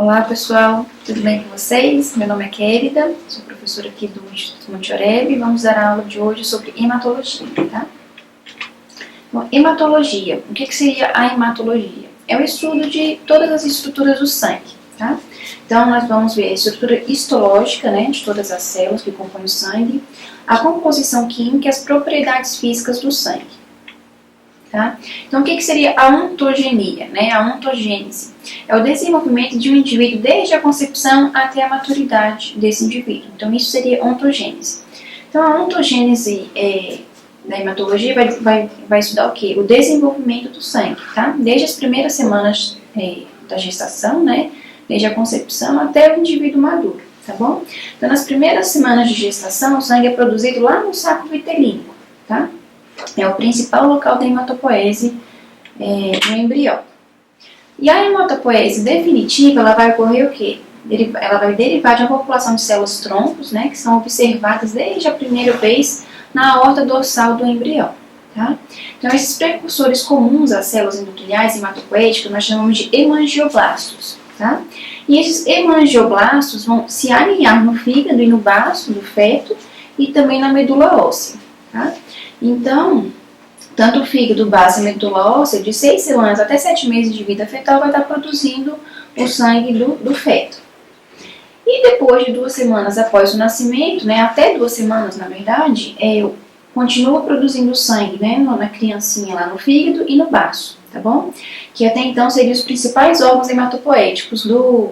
Olá pessoal, tudo bem com vocês? Meu nome é Kérida, sou professora aqui do Instituto Monte Oreb e vamos dar a aula de hoje sobre hematologia, tá? Bom, hematologia, o que seria a hematologia? É o estudo de todas as estruturas do sangue, tá? Então nós vamos ver a estrutura histológica, né, de todas as células que compõem o sangue, a composição química e as propriedades físicas do sangue. Tá? Então, o que seria a ontogenia, né? A ontogênese é o desenvolvimento de um indivíduo desde a concepção até a maturidade desse indivíduo. Então, isso seria ontogênese. Então, a ontogênese da hematologia vai estudar o quê? O desenvolvimento do sangue, tá? Desde as primeiras semanas da gestação, né? Desde a concepção até o indivíduo maduro, tá bom? Então, nas primeiras semanas de gestação, o sangue é produzido lá no saco vitelínico, tá? É o principal local da hematopoese no embrião. E a hematopoese definitiva, ela vai ocorrer o quê? Ela vai derivar de uma população de células troncos, né, que são observadas desde a primeira vez na aorta dorsal do embrião. Tá? Então, esses precursores comuns às células endoteliais hematopoéticas nós chamamos de hemangioblastos. Tá? E esses hemangioblastos vão se alinhar no fígado e no baço do feto e também na medula óssea. Tá? Então, tanto o fígado, baço e medula óssea, de 6 semanas até 7 meses de vida fetal, vai estar produzindo o sangue do feto. E depois de 2 semanas após o nascimento, né, até 2 semanas na verdade, continua produzindo sangue, né, na criancinha lá no fígado e no baço, tá bom? Que até então seriam os principais órgãos hematopoéticos do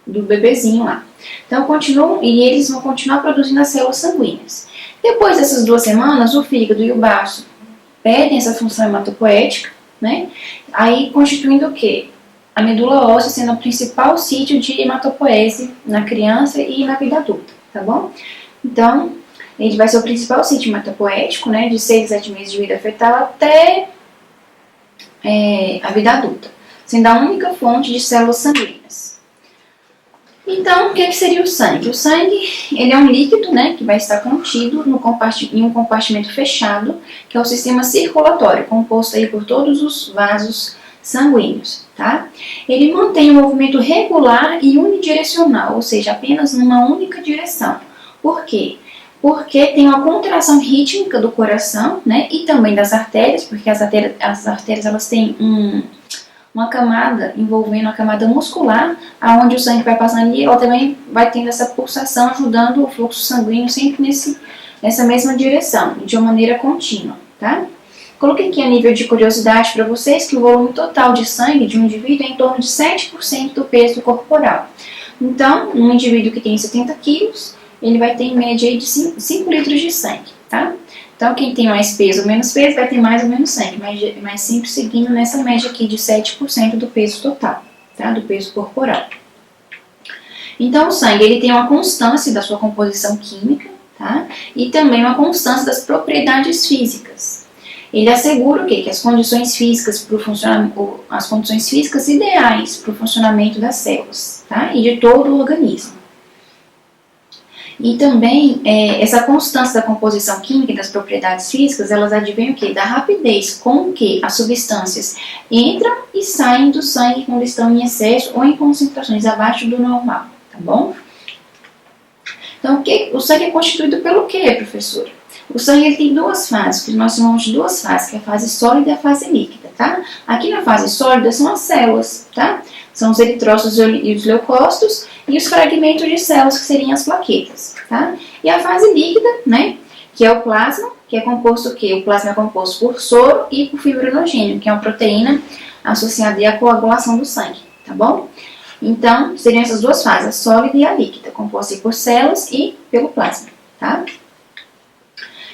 bebezinho lá. Então, continuam, e eles vão continuar produzindo as células sanguíneas. Depois dessas 2 semanas, o fígado e o baço perdem essa função hematopoética, né? Aí constituindo o quê? A medula óssea sendo o principal sítio de hematopoese na criança e na vida adulta, tá bom? Então, ele vai ser o principal sítio hematopoético, né? De 6 a 7 meses de vida fetal até a vida adulta, sendo a única fonte de células sanguíneas. Então, o que seria o sangue? O sangue, ele é um líquido, né, que vai estar contido em um compartimento fechado, que é o sistema circulatório, composto aí por todos os vasos sanguíneos, tá? Ele mantém um movimento regular e unidirecional, ou seja, apenas numa única direção. Por quê? Porque tem uma contração rítmica do coração, né, e também das artérias, porque as artérias elas têm uma camada envolvendo a camada muscular, aonde o sangue vai passando e ela também vai tendo essa pulsação, ajudando o fluxo sanguíneo sempre nessa mesma direção, de uma maneira contínua, tá? Coloquei aqui a nível de curiosidade para vocês que o volume total de sangue de um indivíduo é em torno de 7% do peso corporal. Então, um indivíduo que tem 70 quilos, ele vai ter em média aí de 5 litros de sangue, tá? Então, quem tem mais peso ou menos peso vai ter mais ou menos sangue, mas sempre seguindo nessa média aqui de 7% do peso total, tá? Do peso corporal. Então, o sangue ele tem uma constância da sua composição química, tá? E também uma constância das propriedades físicas. Ele assegura o quê? Que as condições físicas as condições físicas ideais para o funcionamento das células, tá? E de todo o organismo. E também, essa constância da composição química e das propriedades físicas, elas advêm o quê? Da rapidez com que as substâncias entram e saem do sangue quando estão em excesso ou em concentrações abaixo do normal, tá bom? Então, o sangue é constituído pelo quê, professora? O sangue ele tem 2 fases, que nós chamamos de 2 fases, que é a fase sólida e a fase líquida, tá? Aqui na fase sólida são as células, tá? São os eritrócitos e os leucócitos e os fragmentos de células, que seriam as plaquetas, tá? E a fase líquida, né, que é o plasma, que é composto o quê? O plasma é composto por soro e por fibrinogênio, que é uma proteína associada à coagulação do sangue, tá bom? Então, seriam essas 2 fases, a sólida e a líquida, composta por células e pelo plasma, tá?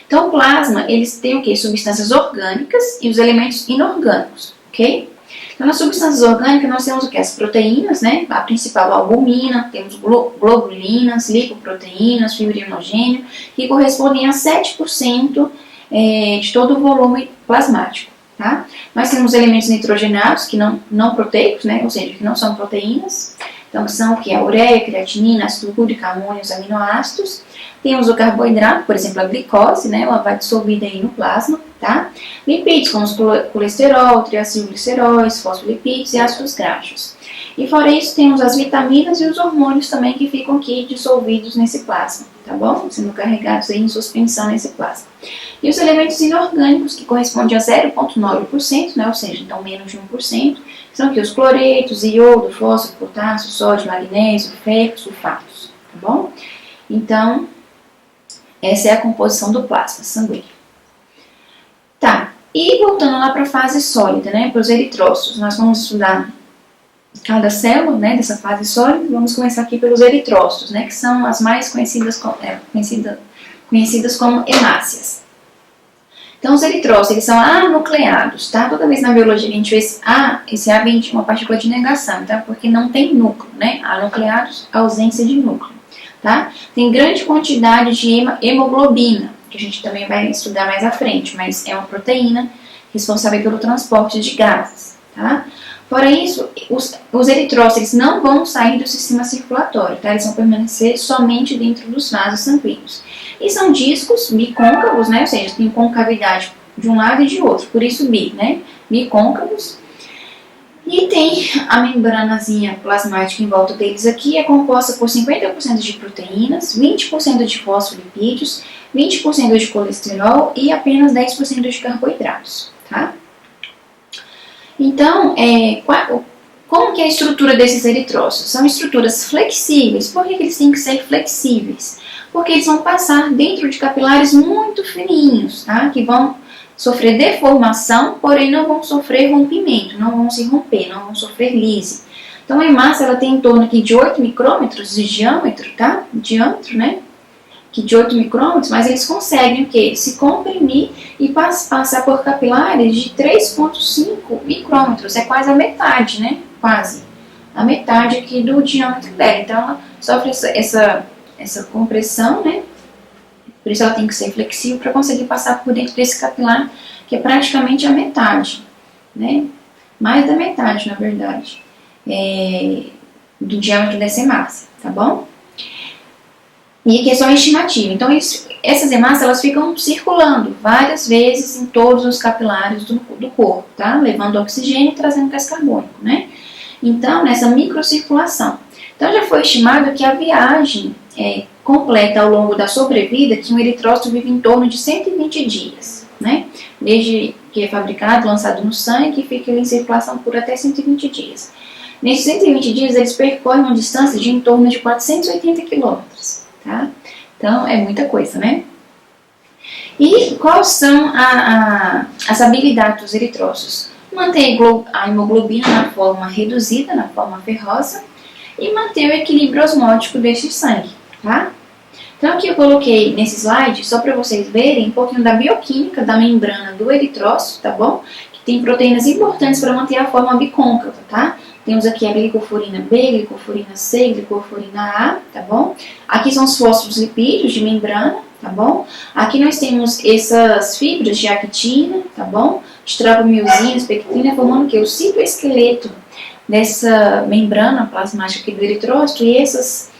Então, o plasma, eles têm o quê? Substâncias orgânicas e os elementos inorgânicos, ok? Então, nas substâncias orgânicas, nós temos o que? As proteínas, né? A principal, a albumina, temos globulinas, lipoproteínas, fibrinogênio, que correspondem a 7% de todo o volume plasmático, tá? Nós temos elementos nitrogenados, que não proteicos, né? Ou seja, que não são proteínas. Então, são o que? A ureia, a creatinina, ácido úrico, amônio, os aminoácidos. Temos o carboidrato, por exemplo, a glicose, né? Ela vai dissolvida aí no plasma, tá? Lipídios, como o colesterol, triacilgliceróis, fosfolipídios e ácidos graxos. E fora isso, temos as vitaminas e os hormônios também que ficam aqui dissolvidos nesse plasma, tá bom? Sendo carregados aí em suspensão nesse plasma. E os elementos inorgânicos, que correspondem a 0,9%, né? Ou seja, então menos de 1%, são aqui os cloretos, iodo, fósforo, potássio, sódio, magnésio, ferro, sulfatos, tá bom? Então, essa é a composição do plasma sanguíneo. Tá, e voltando lá para a fase sólida, né? Para os eritrócitos, nós vamos estudar cada célula, né, dessa fase sólida. Vamos começar aqui pelos eritrócitos, né, que são as mais conhecidas como hemácias. Então, os eritrócitos, eles são anucleados, tá? Toda vez na biologia a gente vê esse A vem de uma partícula de negação, tá? Porque não tem núcleo, né? Anucleados, ausência de núcleo, tá? Tem grande quantidade de hemoglobina, que a gente também vai estudar mais à frente, mas é uma proteína responsável pelo transporte de gases, tá? Fora isso, os eritrócitos eles não vão sair do sistema circulatório, tá? Eles vão permanecer somente dentro dos vasos sanguíneos. E são discos bicôncavos, né? Ou seja, tem concavidade de um lado e de outro, por isso bi, né? Bicôncavos. E tem a membranazinha plasmática em volta deles aqui, é composta por 50% de proteínas, 20% de fosfolipídios, 20% de colesterol e apenas 10% de carboidratos, tá? Então, como que é a estrutura desses eritrócitos? São estruturas flexíveis. Por que eles têm que ser flexíveis? Porque eles vão passar dentro de capilares muito fininhos, tá? Que vão sofrer deformação, porém não vão sofrer rompimento, não vão se romper, não vão sofrer lise. Então, a hemácia ela tem em torno aqui de 8 micrômetros de diâmetro, tá? Diâmetro, né? Que de 8 micrômetros, mas eles conseguem o quê? Se comprimir e passar por capilares de 3,5 micrômetros. É quase a metade, né? Quase. A metade aqui do diâmetro dela. Então, ela sofre essa compressão, né? Por isso ela tem que ser flexível para conseguir passar por dentro desse capilar, que é praticamente a metade, né? Mais da metade, na verdade, do diâmetro dessa hemácia, tá bom? E aqui é só uma estimativa. Então, essas hemácias elas ficam circulando várias vezes em todos os capilares do corpo, tá? Levando oxigênio e trazendo gás carbônico, né? Então, nessa microcirculação. Então, já foi estimado que a viagem completa ao longo da sobrevida, que um eritrócito vive em torno de 120 dias, né? Desde que é fabricado, lançado no sangue, e fica em circulação por até 120 dias. Nesses 120 dias, eles percorrem uma distância de em torno de 480 quilômetros, tá? Então, é muita coisa, né? E quais são as habilidades dos eritrócitos? Manter a hemoglobina na forma reduzida, na forma ferrosa, e manter o equilíbrio osmótico deste sangue, tá? Então, aqui eu coloquei nesse slide, só para vocês verem um pouquinho da bioquímica da membrana do eritrócito, tá bom? Que tem proteínas importantes para manter a forma bicôncava, tá? Temos aqui a glicoforina B, glicoforina C, glicoforina A, tá bom? Aqui são os fosfolipídios de membrana, tá bom? Aqui nós temos essas fibras de actina, tá bom? De tropomiossina, pectina, formando o quê? O citoesqueleto dessa membrana plasmática aqui do eritrócito, e essas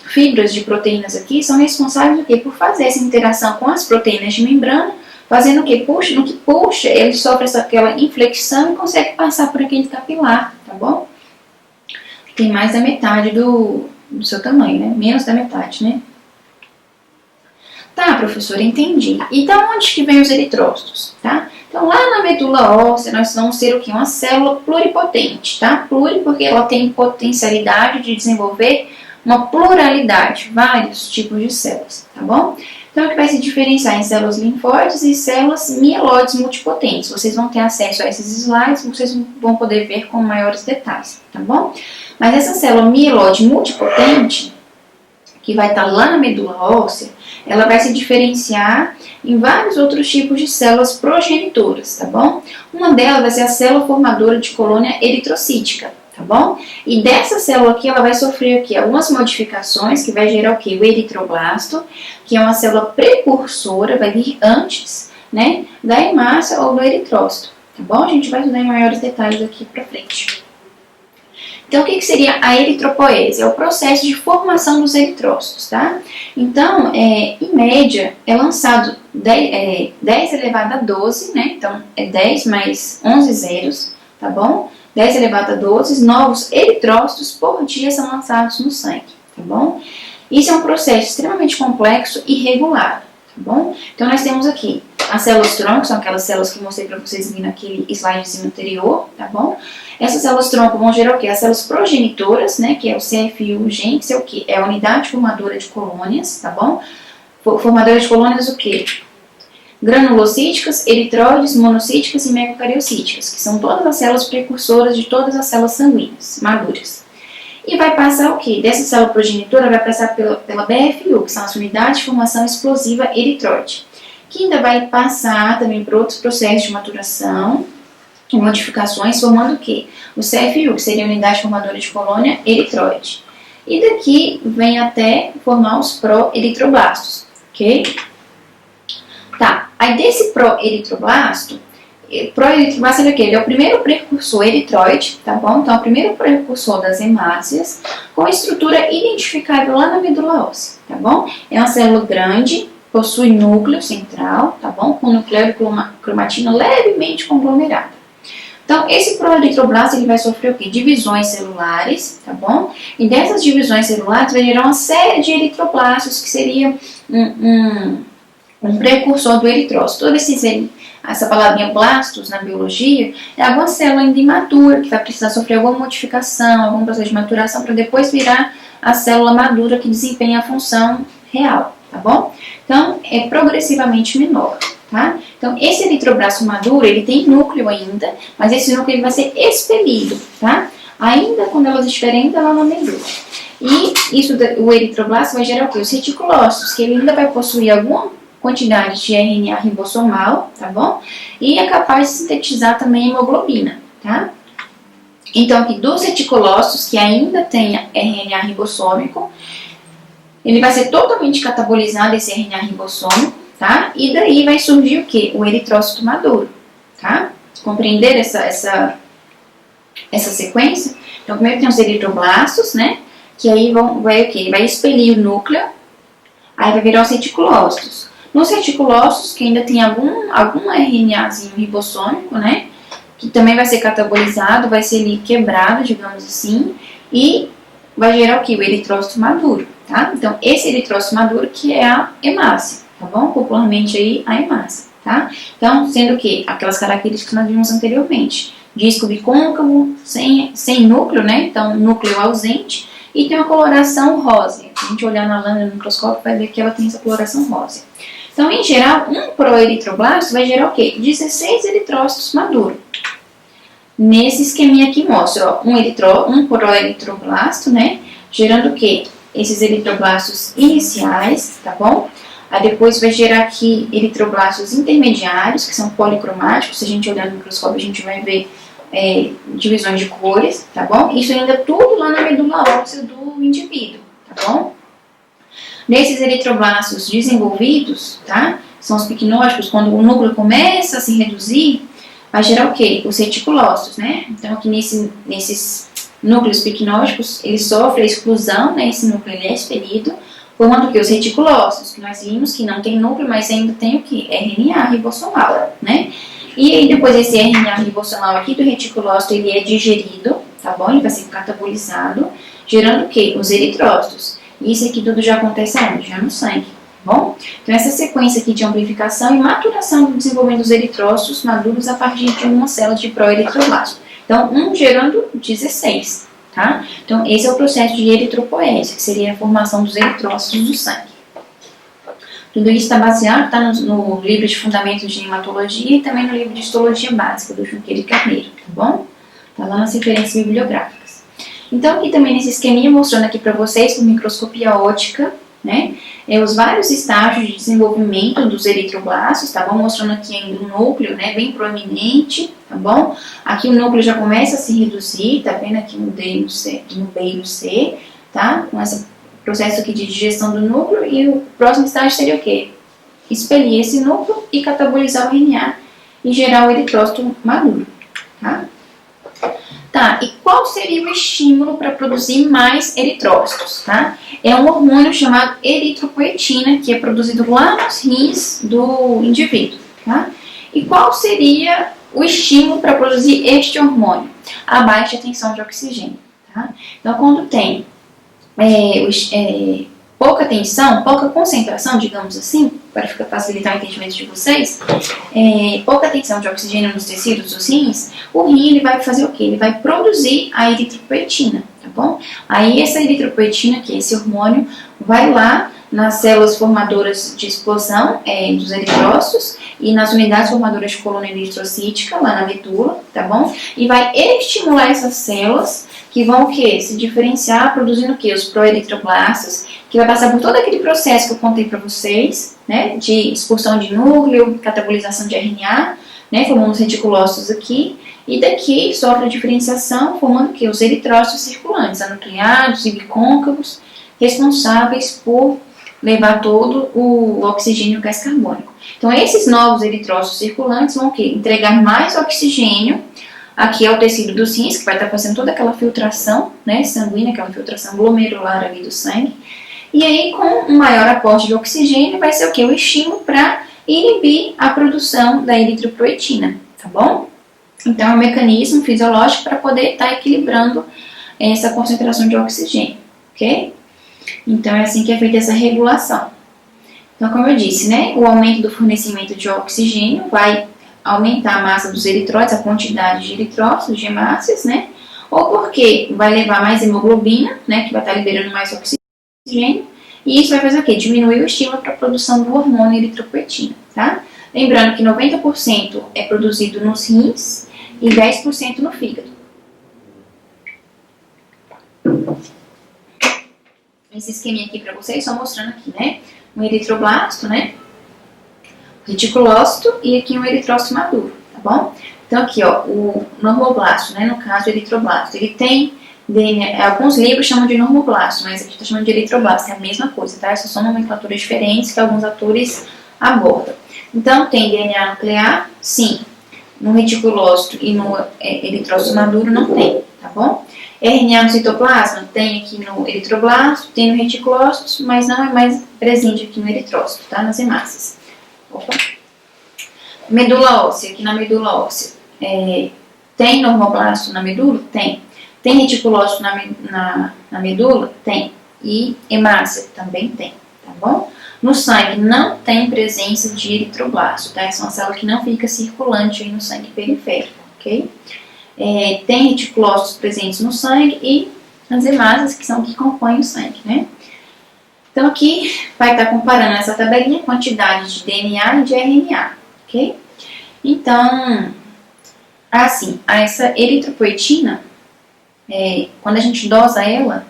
fibras de proteínas aqui são responsáveis por fazer essa interação com as proteínas de membrana, fazendo o que? No que puxa, ele sofre aquela inflexão e consegue passar por aquele capilar, tá bom? Tem mais da metade do seu tamanho, né? Menos da metade, né? Tá, professora, entendi. E da onde que vem os eritrócitos, tá? Então, lá na medula óssea, nós vamos ter o quê? Uma célula pluripotente, tá? Pluri porque ela tem potencialidade de desenvolver uma pluralidade, vários tipos de células, tá bom? Então, é que vai se diferenciar em células linfóides e células mieloides multipotentes. Vocês vão ter acesso a esses slides, vocês vão poder ver com maiores detalhes, tá bom? Mas essa célula mieloide multipotente, que vai estar lá na medula óssea, ela vai se diferenciar em vários outros tipos de células progenitoras, tá bom? Uma delas vai ser a célula formadora de colônia eritrocítica, tá bom? E dessa célula aqui, ela vai sofrer aqui algumas modificações, que vai gerar o quê? O eritroblasto, que é uma célula precursora, vai vir antes, né, da hemácia ou do eritrócito, tá bom? A gente vai estudar em maiores detalhes aqui pra frente. Então, o que seria a eritropoese? É o processo de formação dos eritrócitos, tá? Então, em média, é lançado 10 elevado a 12, né? Então, é 10 mais 11 zeros, tá bom? 10 elevado a 12 novos eritrócitos por dia são lançados no sangue, tá bom? Isso é um processo extremamente complexo e regular, tá bom? Então, nós temos aqui as células-tronco, são aquelas células que eu mostrei para vocês aqui naquele slidezinho anterior, tá bom? Essas células-tronco vão gerar o quê? As células progenitoras, né, que é o CFU gen, que é o quê? É a unidade formadora de colônias, tá bom? Formadora de colônias o quê? Granulocíticas, eritróides, monocíticas e megacariocíticas, que são todas as células precursoras de todas as células sanguíneas, maduras. E vai passar o quê? Dessa célula progenitora vai passar pela BFU, que são as unidades de formação explosiva eritróide, que ainda vai passar também por outros processos de maturação e modificações, formando o quê? O CFU, que seria a unidade formadora de colônia eritróide. E daqui vem até formar os pró-eritroblastos, ok? Tá, aí desse pró-eritroblasto ele é o quê? Ele é o primeiro precursor eritróide, tá bom? Então, é o primeiro precursor das hemácias, com estrutura identificável lá na medula óssea, tá bom? É uma célula grande, possui núcleo central, tá bom? Com nuclear cromatina levemente conglomerada. Então, esse proeritroblasto ele vai sofrer o quê? Divisões celulares, tá bom? E dessas divisões celulares vai gerar uma série de eritroblastos, que seria um precursor do eritrócito. Essa palavrinha blastos na biologia é alguma célula ainda imatura que vai precisar sofrer alguma modificação, algum processo de maturação para depois virar a célula madura que desempenha a função real, tá bom? Então, é progressivamente menor, tá? Então, esse eritroblasto maduro, ele tem núcleo ainda, mas esse núcleo ele vai ser expelido, tá? Ainda quando elas estiverem ainda lá na medula. E o eritroblasto vai gerar o quê? Os reticulócitos, que ele ainda vai possuir alguma quantidade de RNA ribossomal, tá bom? E é capaz de sintetizar também hemoglobina, tá? Então, aqui dos reticulócitos que ainda tem RNA ribossômico, ele vai ser totalmente catabolizado, esse RNA ribossômico, tá? E daí vai surgir o quê? O eritrócito maduro, tá? Compreender essa sequência? Então, primeiro tem os eritroblastos, né? Que aí vai o quê? Vai expelir o núcleo, aí vai virar os reticulócitos. Nos reticulócitos, que ainda tem algum RNAzinho ribossômico, né? Que também vai ser catabolizado, vai ser ali quebrado, digamos assim, e vai gerar o quê? O eritrócito maduro, tá? Então, esse eritrócito maduro que é a hemácia, tá bom? Popularmente aí, a hemácia, tá? Então, sendo o quê? Aquelas características que nós vimos anteriormente. Disco bicôncavo, sem núcleo, né? Então, núcleo ausente, e tem uma coloração rósea. Se a gente olhar na lâmina do microscópio, vai ver que ela tem essa coloração rósea. Então, em geral, um proeritroblasto vai gerar o quê? 16 eritrócitos maduros. Nesse esqueminha aqui mostra, ó, um proeritroblasto, né? Gerando o quê? Esses eritroblastos iniciais, tá bom? Aí depois vai gerar aqui eritroblastos intermediários, que são policromáticos. Se a gente olhar no microscópio, a gente vai ver divisões de cores, tá bom? Isso ainda tudo lá na medula óssea do indivíduo, tá bom? Nesses eritroblastos desenvolvidos, tá? São os piquenóticos, quando o núcleo começa a se reduzir, vai gerar o quê? Os reticulócitos, né? Então, aqui nesses núcleos piquenóticos, ele sofre a exclusão, né? Esse núcleo ele é expelido, formando o quê? Os reticulócitos, que nós vimos que não tem núcleo, mas ainda tem o quê? RNA ribossomal, né? E aí, depois esse RNA ribossomal aqui do reticulócito, ele é digerido, tá bom? Ele vai ser catabolizado, gerando o quê? Os eritrócitos. E isso aqui tudo já acontece onde? Já no sangue, tá bom? Então, essa sequência aqui de amplificação e maturação do desenvolvimento dos eritrócitos maduros a partir de uma célula de proeritroblasto. Então, gerando 16, tá? Então, esse é o processo de eritropoese, que seria a formação dos eritrócitos do sangue. Tudo isso está baseado no livro de Fundamentos de Hematologia e também no livro de Histologia Básica, do Junqueira e Carneiro, tá bom? Está lá nas referências bibliográficas. Então, aqui também nesse esqueminha, mostrando aqui para vocês, com microscopia óptica, né, os vários estágios de desenvolvimento dos eritroblastos, tá bom? Mostrando aqui ainda o núcleo, né, bem proeminente, tá bom? Aqui o núcleo já começa a se reduzir, tá vendo aqui no D e no C, no B e no C, tá? Com esse processo aqui de digestão do núcleo, e o próximo estágio seria o quê? Expelir esse núcleo e catabolizar o RNA e gerar o eritrócito maduro, tá? Tá, e qual seria o estímulo para produzir mais eritrócitos, tá? É um hormônio chamado eritropoetina, que é produzido lá nos rins do indivíduo, tá? E qual seria o estímulo para produzir este hormônio? A baixa tensão de oxigênio, tá? Então, quando tem pouca tensão, pouca concentração, digamos assim, para facilitar o entendimento de vocês, pouca tensão de oxigênio nos tecidos dos rins, o rim ele vai fazer o quê? Ele vai produzir a eritropoetina, tá bom? Aí essa eritropoetina, que é esse hormônio, vai lá nas células formadoras de explosão dos eritrócitos e nas unidades formadoras de coluna eritrocítica, lá na medula, tá bom? E vai estimular essas células que vão o quê? Se diferenciar, produzindo o quê? Os proeritroblastos, que vai passar por todo aquele processo que eu contei para vocês, né? De expulsão de núcleo, catabolização de RNA, né? Formando os reticulócitos aqui, e daqui sofre a diferenciação, formando o quê? Os eritrócitos circulantes, anucleados e bicôncavos, responsáveis por levar todo o oxigênio e o gás carbônico. Então, esses novos eritrócitos circulantes vão o quê? Entregar mais oxigênio aqui ao tecido dos rins, que vai estar fazendo toda aquela filtração, né, sanguínea, aquela filtração glomerular ali do sangue. E aí, com um maior aporte de oxigênio, vai ser o quê? O estímulo para inibir a produção da eritropoetina, tá bom? Então, é um mecanismo fisiológico para poder estar equilibrando essa concentração de oxigênio, ok? Então, é assim que é feita essa regulação. Então, como eu disse, né, o aumento do fornecimento de oxigênio vai aumentar a massa dos eritrócitos, a quantidade de eritrócitos, de hemácias, né? Ou porque vai levar mais hemoglobina, né, que vai estar liberando mais oxigênio, e isso vai fazer o quê? Diminuir o estímulo para a produção do hormônio eritropoetina, tá? Lembrando que 90% é produzido nos rins e 10% no fígado. Esse esqueminha aqui para vocês, só mostrando aqui, né? Um eritroblasto, né? Reticulócito e aqui um eritrócito maduro, tá bom? Então aqui, ó, o normoblasto, né? No caso, o eritroblasto, ele tem DNA, alguns livros chamam de normoblasto, mas aqui tá chamando de eritroblasto, é a mesma coisa, tá? Essas são nomenclaturas diferentes que alguns autores abordam. Então, tem DNA nuclear? Sim. No reticulócito e no eritrócito maduro não tem, tá bom? RNA no citoplasma tem aqui no eritroblasto, tem no reticulócito, mas não é mais presente aqui no eritrócito, tá? Nas hemácias. Opa. Medula óssea, aqui na medula óssea. Tem normoblasto na medula? Tem. Tem reticulócito na medula? Tem. E hemácia também tem, tá bom? No sangue não tem presença de eritroblasto, tá? Essa é uma célula que não fica circulante aí no sangue periférico, ok? Tem reticulócitos presentes no sangue e as hemácias, que são que compõem o sangue, né? Então aqui vai estar comparando essa tabelinha, quantidade de DNA e de RNA, ok? Então, assim, essa eritropoetina, quando a gente dosa ela,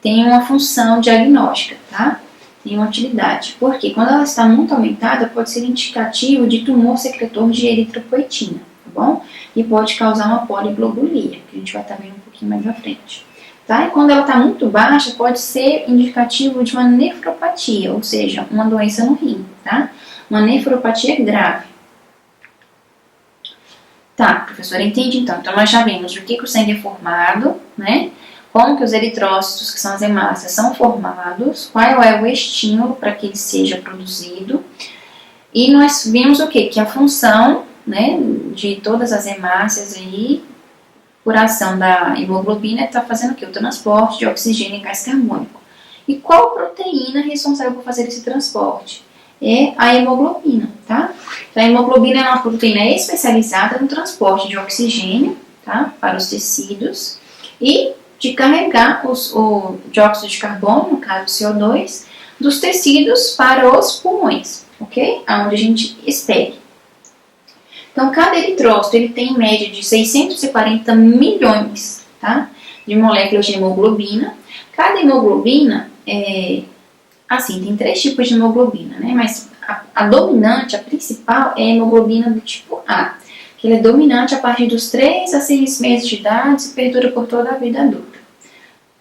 tem uma função diagnóstica, tá? Tem uma utilidade. Porque quando ela está muito aumentada, pode ser indicativo de tumor secretor de eritropoetina, tá bom? E pode causar uma poliglobulia, que a gente vai estar vendo um pouquinho mais à frente. Tá? E quando ela está muito baixa, pode ser indicativo de uma nefropatia, ou seja, uma doença no rim, tá? Uma nefropatia grave. Tá, professora, entendi então. Então, nós já vimos do que o sangue é formado, né? Como que os eritrócitos, que são as hemácias, são formados, qual é o estímulo para que ele seja produzido. E nós vimos o quê? Que a função, né, de todas as hemácias aí, por ação da hemoglobina, está fazendo o quê? O transporte de oxigênio e gás carbônico. E qual proteína é responsável por fazer esse transporte? É a hemoglobina, tá? Então, a hemoglobina é uma proteína especializada no transporte de oxigênio, tá? Para os tecidos e de carregar o dióxido de carbono, no caso o CO2, dos tecidos para os pulmões, ok? Aonde a gente espere. Então, cada eritrócito ele tem em média de 640 milhões, tá, de moléculas de hemoglobina. Cada hemoglobina, tem 3 tipos de hemoglobina, né? Mas a dominante, a principal, é a hemoglobina do tipo A, que ela é dominante a partir dos 3 a 6 meses de idade e perdura por toda a vida adulta.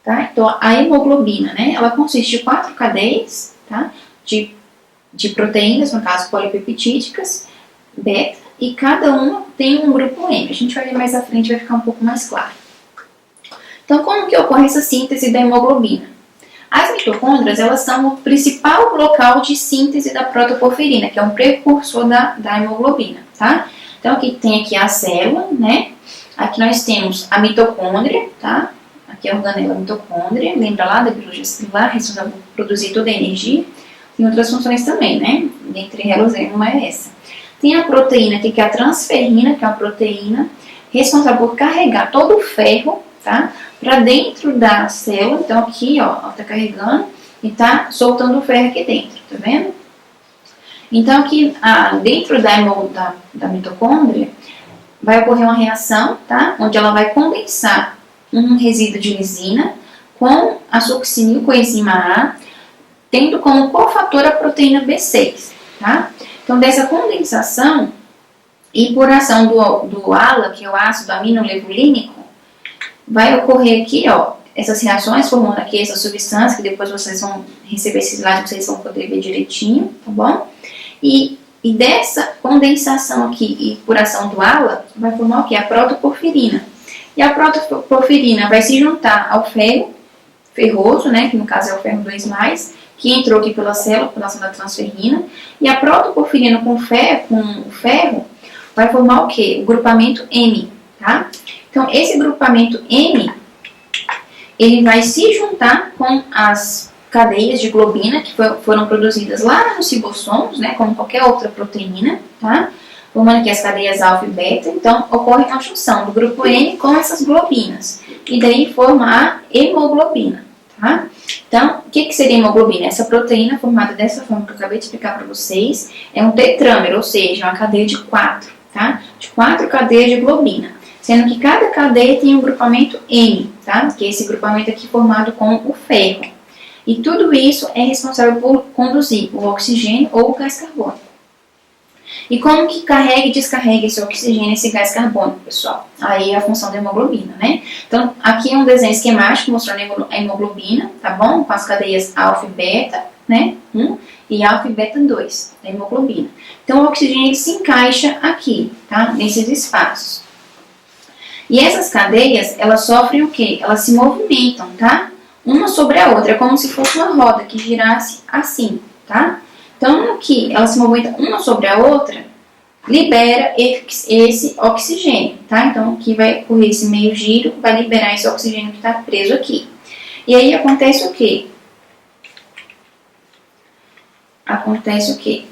Tá? Então, a hemoglobina, né, ela consiste de 4 cadeias, tá, de proteínas, no caso polipeptídicas, beta, e cada uma tem um grupo M. A gente vai ver mais à frente, vai ficar um pouco mais claro, Então, como que ocorre essa síntese da hemoglobina? As mitocôndrias, elas são o principal local de síntese da protoporfirina, que é um precursor da hemoglobina, tá? Então, aqui tem aqui a célula, né? Aqui nós temos a mitocôndria, tá? Aqui é a organela mitocôndria, lembra lá da biologia celular, responsável por produzir toda a energia. Tem outras funções também, né? Dentre elas, uma é essa. Tem a proteína aqui, que é a transferrina, que é uma proteína responsável por carregar todo o ferro, tá? Para dentro da célula. Então, aqui, ó, ela tá carregando e tá soltando o ferro aqui dentro, tá vendo? Então, aqui, dentro da mitocôndria, vai ocorrer uma reação, tá? Onde ela vai condensar um resíduo de lisina com a succinil coenzima A, tendo como cofator a proteína B6, tá? Então, dessa condensação e por ação do ALA, que é o ácido aminolevulínico, vai ocorrer aqui, ó, essas reações formando aqui essa substância, que depois vocês vão receber esse slide, vocês vão poder ver direitinho, tá bom? E dessa condensação aqui e por ação do ALA, vai formar o quê? A protoporfirina. E a protoporfirina vai se juntar ao ferro ferroso, né, que no caso é o ferro 2+, que entrou aqui pela célula, por ação da transferrina. E a protoporfirina com o ferro vai formar o quê? O grupamento M, tá? Então, esse grupamento M, ele vai se juntar com as cadeias de globina que foram produzidas lá nos ribossomos, né, como qualquer outra proteína, tá? Formando aqui as cadeias alfa e beta. Então, ocorre a junção do grupo M com essas globinas. E daí forma a hemoglobina, tá? Então, o que seria hemoglobina? Essa proteína formada dessa forma que eu acabei de explicar para vocês é um tetrâmero, ou seja, uma cadeia de 4, tá? De 4 cadeias de globina. Sendo que cada cadeia tem um grupamento M, tá? Que é esse grupamento aqui formado com o ferro. E tudo isso é responsável por conduzir o oxigênio ou o gás carbônico. E como que carrega e descarrega esse oxigênio e esse gás carbônico, pessoal? Aí é a função da hemoglobina, né? Então, aqui é um desenho esquemático mostrando a hemoglobina, tá bom? Com as cadeias alfa e beta, né? 1 e alfa e beta 2, da hemoglobina. Então, o oxigênio ele se encaixa aqui, tá? Nesses espaços. E essas cadeias, elas sofrem o quê? Elas se movimentam, tá? Uma sobre a outra, é como se fosse uma roda que girasse assim, tá? Então, no que ela se movimenta uma sobre a outra, libera esse oxigênio, tá? Então, aqui vai ocorrer esse meio giro, vai liberar esse oxigênio que está preso aqui. E aí acontece o quê? Acontece o quê?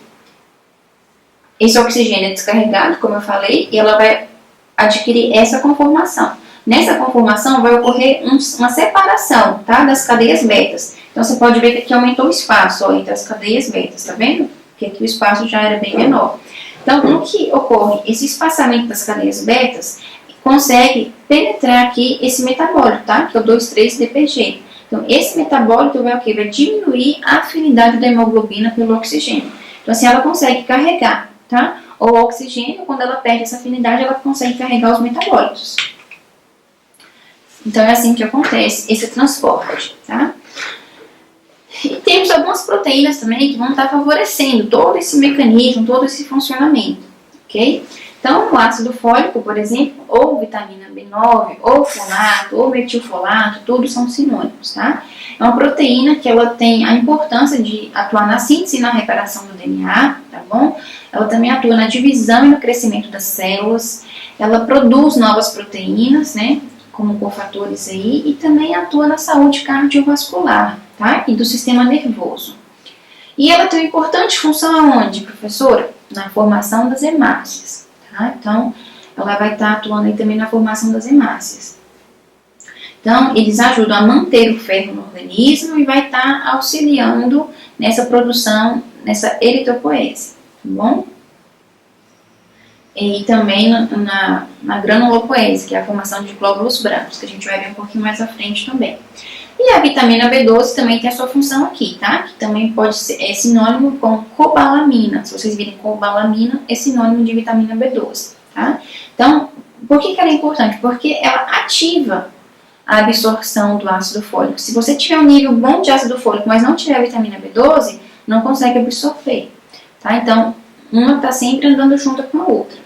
Esse oxigênio é descarregado, como eu falei, e ela vai adquirir essa conformação. Nessa conformação vai ocorrer uma separação, tá, das cadeias betas. Então você pode ver que aqui aumentou o espaço, ó, entre as cadeias betas, tá vendo? Porque aqui o espaço já era bem menor. Então, no que ocorre esse espaçamento das cadeias betas, consegue penetrar aqui esse metabólito, tá? Que é o 2,3-DPG. Então, esse metabólito vai o quê? Vai diminuir a afinidade da hemoglobina pelo oxigênio. Então, assim, ela consegue carregar, tá? O oxigênio, quando ela perde essa afinidade, ela consegue carregar os metabólitos. Então, é assim que acontece esse transporte, tá? E temos algumas proteínas também que vão estar favorecendo todo esse mecanismo, todo esse funcionamento, ok? Então, o ácido fólico, por exemplo, ou vitamina B9, ou folato, ou metilfolato, todos são sinônimos, tá? É uma proteína que ela tem a importância de atuar na síntese e na reparação do DNA, tá bom? Ela também atua na divisão e no crescimento das células, ela produz novas proteínas, né? Como cofatores aí, e também atua na saúde cardiovascular, tá? E do sistema nervoso. E ela tem uma importante função aonde, professora? Na formação das hemácias, tá? Então, ela vai estar atuando aí também na formação das hemácias. Então, eles ajudam a manter o ferro no organismo e vai estar auxiliando nessa produção, nessa eritropoese, tá bom? E também na granulopoese, que é a formação de glóbulos brancos, que a gente vai ver um pouquinho mais à frente também. E a vitamina B12 também tem a sua função aqui, tá? Que também pode ser sinônimo com cobalamina. Se vocês virem cobalamina, é sinônimo de vitamina B12, tá? Então, por que ela é importante? Porque ela ativa a absorção do ácido fólico. Se você tiver um nível bom de ácido fólico, mas não tiver vitamina B12, não consegue absorver, tá? Então, uma está sempre andando junto com a outra.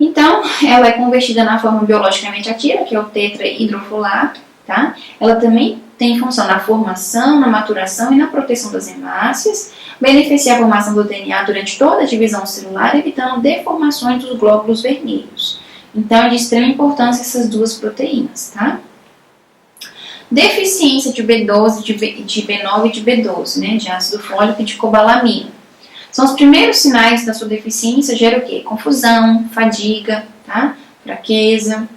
Então, ela é convertida na forma biologicamente ativa, que é o tetrahidrofolato, tá? Ela também tem função na formação, na maturação e na proteção das hemácias, beneficia a formação do DNA durante toda a divisão celular, evitando deformações dos glóbulos vermelhos. Então, é de extrema importância essas duas proteínas, tá? Deficiência de B12, de B9 e de B12, né? De ácido fólico e de cobalamina. São os primeiros sinais da sua deficiência, gera o quê? Confusão, fadiga, tá? Fraqueza.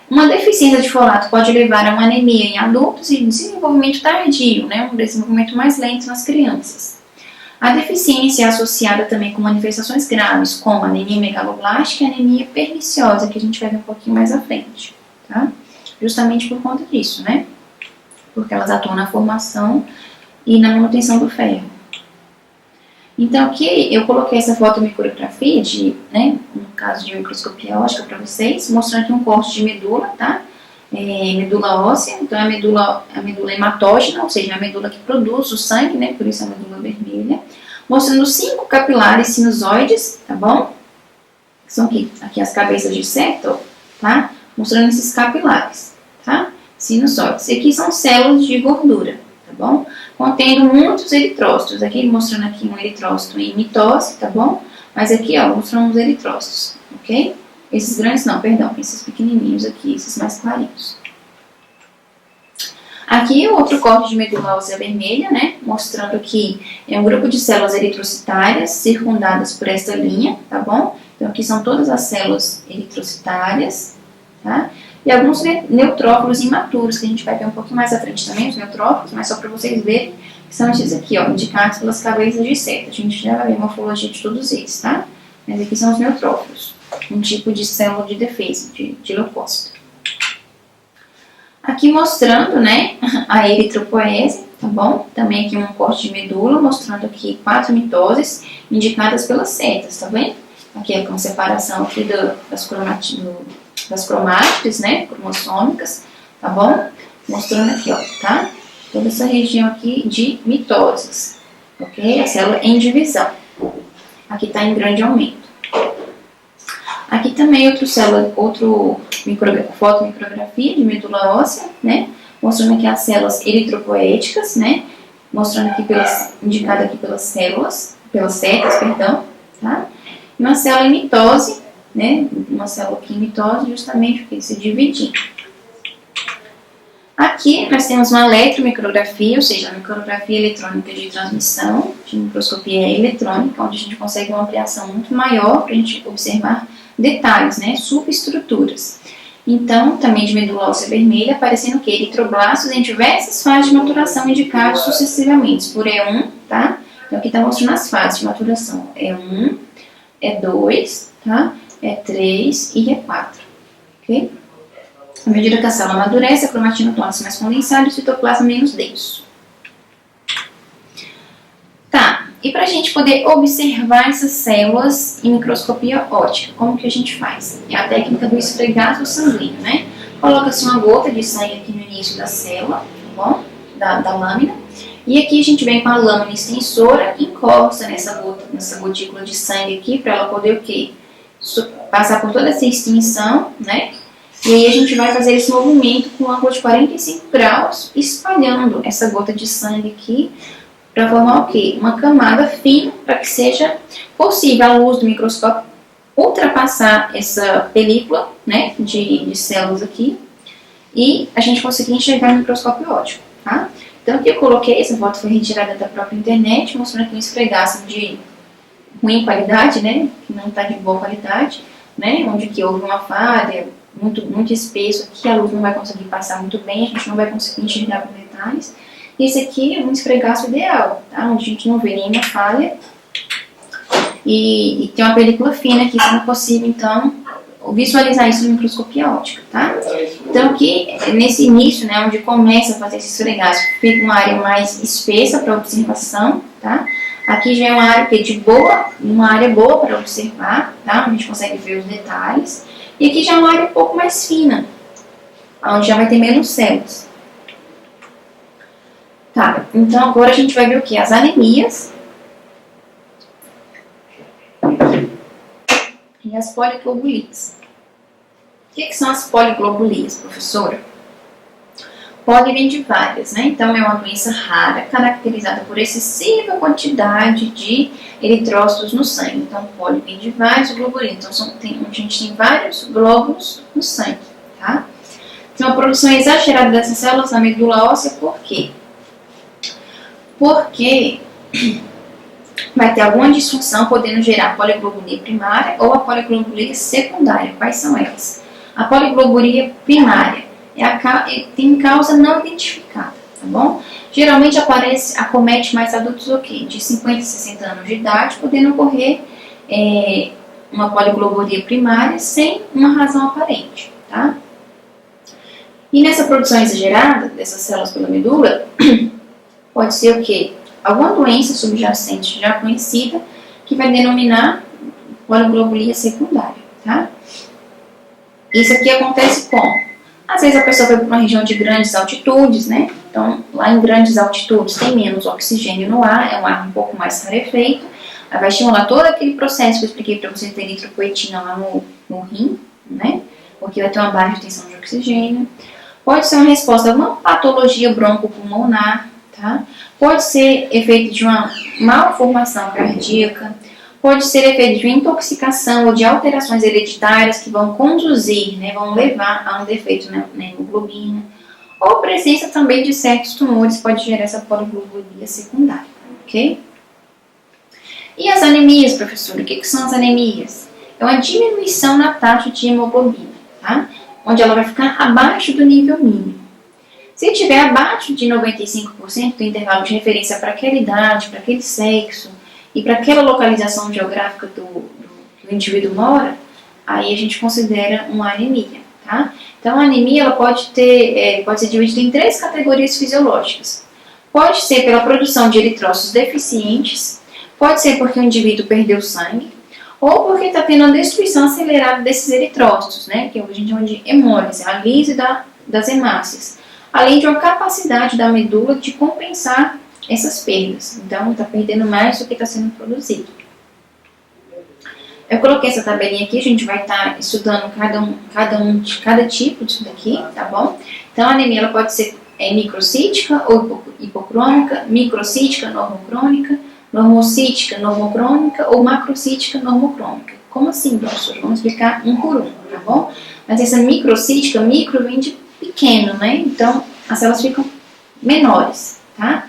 Uma deficiência de folato pode levar a uma anemia em adultos e desenvolvimento tardio, né? Um desenvolvimento mais lento nas crianças. A deficiência é associada também com manifestações graves, como anemia megaloblástica e anemia perniciosa, que a gente vai ver um pouquinho mais à frente, tá? Justamente por conta disso, né? Porque elas atuam na formação e na manutenção do ferro. Então, aqui eu coloquei essa fotomicrografia, no caso de microscopia óptica para vocês, mostrando aqui um corte de medula, tá? Medula óssea, então é a medula hematógena, ou seja, a medula que produz o sangue, né? Por isso a medula vermelha. Mostrando 5 capilares sinusoides, tá bom? Que são aqui as cabeças de septo, tá? Mostrando esses capilares, tá? Sinusoides. E aqui são células de gordura, tá bom? Contendo muitos eritrócitos. Aqui mostrando aqui um eritrócito em mitose, tá bom? Mas aqui, ó, mostrando os eritrócitos, ok? Esses grandes não, perdão, esses pequenininhos aqui, esses mais clarinhos. Aqui outro corte de medula óssea vermelha, né? Mostrando que é um grupo de células eritrocitárias circundadas por esta linha, tá bom? Então aqui são todas as células eritrocitárias, tá? E alguns neutrófilos imaturos, que a gente vai ver um pouquinho mais à frente também, os neutrófilos, mas só para vocês verem, que são esses aqui, ó, indicados pelas cabeças de septo. A gente já vai ver a morfologia de todos eles, tá? Mas aqui são os neutrófilos, um tipo de célula de defesa, de leucócito. Aqui mostrando, né, a eritropoese, tá bom? Também aqui um corte de medula, mostrando aqui 4 mitoses indicadas pelas setas, tá vendo? Aqui é com separação aqui das cromátides, né, cromossômicas, tá bom? Mostrando aqui, ó, tá? Toda essa região aqui de mitoses, ok? A célula em divisão. Aqui tá em aumento. Aqui também fotomicrografia de medula óssea, né? Mostrando aqui as células eritropoéticas, né? Mostrando aqui indicada aqui pelas setas, perdão, tá? E uma célula em mitose, né? Uma célula aqui em mitose, justamente porque se dividindo. Aqui nós temos uma eletromicrografia, ou seja, a micrografia eletrônica de transmissão, de microscopia eletrônica, onde a gente consegue uma ampliação muito maior para a gente observar detalhes, né? Subestruturas. Então, também de medula óssea vermelha, aparecendo o quê? Eritroblastos em diversas fases de maturação indicados sucessivamente por E1, tá? Então, aqui está mostrando as fases de maturação. E1, E2, tá? E3 e E4, ok? À medida que a célula amadurece, a cromatina torna-se mais condensada e o citoplasma menos denso. Tá, e para a gente poder observar essas células em microscopia óptica, como que a gente faz? É a técnica do esfregaço sanguíneo, né? Coloca-se uma gota de sangue aqui no início da célula, tá bom? Da lâmina. E aqui a gente vem com a lâmina extensora, encosta nessa gotícula de sangue aqui, para ela poder o quê? Passar por toda essa extensão, né? E aí a gente vai fazer esse movimento com um ângulo de 45 graus, espalhando essa gota de sangue aqui, para formar o quê? Uma camada fina, para que seja possível, à luz do microscópio, ultrapassar essa película, né, de células aqui, e a gente conseguir enxergar no microscópio óptico, tá? Então aqui eu coloquei, essa foto foi retirada da própria internet, mostrando aqui um esfregaço de ruim qualidade, né, que não está de boa qualidade, né, onde que houve uma falha, muito espesso aqui, a luz não vai conseguir passar muito bem, a gente não vai conseguir enxergar com detalhes. E esse aqui é um esfregaço ideal, tá? Onde a gente não vê nenhuma falha e tem uma película fina aqui, sendo possível, então, visualizar isso na microscopia óptica, tá? Então aqui, nesse início, né, onde começa a fazer esse esfregaço, fica uma área mais espessa para observação, tá? Aqui já é uma área uma área boa para observar, tá? Onde a gente consegue ver os detalhes. E aqui já é uma área um pouco mais fina, onde já vai ter menos células. Tá, então agora a gente vai ver o que? As anemias. e as poliglobulias. O que são as poliglobulias, professora? Poli vem de várias, né? Então, é uma doença rara, caracterizada por excessiva quantidade de eritrócitos no sangue. Então, poli vem de vários globulinos. Então, a gente tem vários glóbulos no sangue, tá? Tem uma produção exagerada dessas células na medula óssea, por quê? Porque vai ter alguma disfunção podendo gerar a poliglobulia primária ou a poliglobulia secundária. Quais são elas? A poliglobulia primária tem causa não identificada, tá bom? Geralmente acomete mais adultos de 50 a 60 anos de idade, podendo ocorrer uma poliglobulia primária sem uma razão aparente, tá? E nessa produção exagerada dessas células pela medula, pode ser o quê? Alguma doença subjacente já conhecida que vai denominar poliglobulia secundária, tá? Isso aqui acontece como? Às vezes a pessoa vai para uma região de grandes altitudes, né? Então, lá em grandes altitudes tem menos oxigênio no ar, é um ar um pouco mais rarefeito. Aí vai estimular todo aquele processo que eu expliquei para você ter eritropoetina lá no rim, né? Porque vai ter uma baixa tensão de oxigênio. Pode ser uma resposta a alguma patologia broncopulmonar, tá? Pode ser efeito de uma malformação cardíaca. Pode ser efeito de intoxicação ou de alterações hereditárias que vão conduzir, né, vão levar a um defeito na hemoglobina. Ou presença também de certos tumores pode gerar essa poliglobulia secundária, ok? E as anemias, professora? O que são as anemias? É uma diminuição na taxa de hemoglobina, tá? Onde ela vai ficar abaixo do nível mínimo. Se estiver abaixo de 95% do intervalo de referência para aquela idade, para aquele sexo, e para aquela localização geográfica que o indivíduo mora, aí a gente considera uma anemia, tá? Então, a anemia ela pode ser dividida em 3 categorias fisiológicas. Pode ser pela produção de eritrócitos deficientes, pode ser porque o indivíduo perdeu sangue, ou porque está tendo uma destruição acelerada desses eritrócitos, né? Que a gente chama de hemólise, a lise das hemácias, além de uma capacidade da medula de compensar essas perdas. Então, está perdendo mais do que está sendo produzido. Eu coloquei essa tabelinha aqui, a gente vai estar estudando cada tipo disso daqui, tá bom? Então, a anemia ela pode ser microcítica ou hipocrônica, microcítica, normocrônica, normocítica, normocrônica ou macrocítica, normocrônica. Como assim, professor? Vamos explicar um por um, tá bom? Mas essa microcítica, micro vem de pequeno, né? Então, as células ficam menores, tá?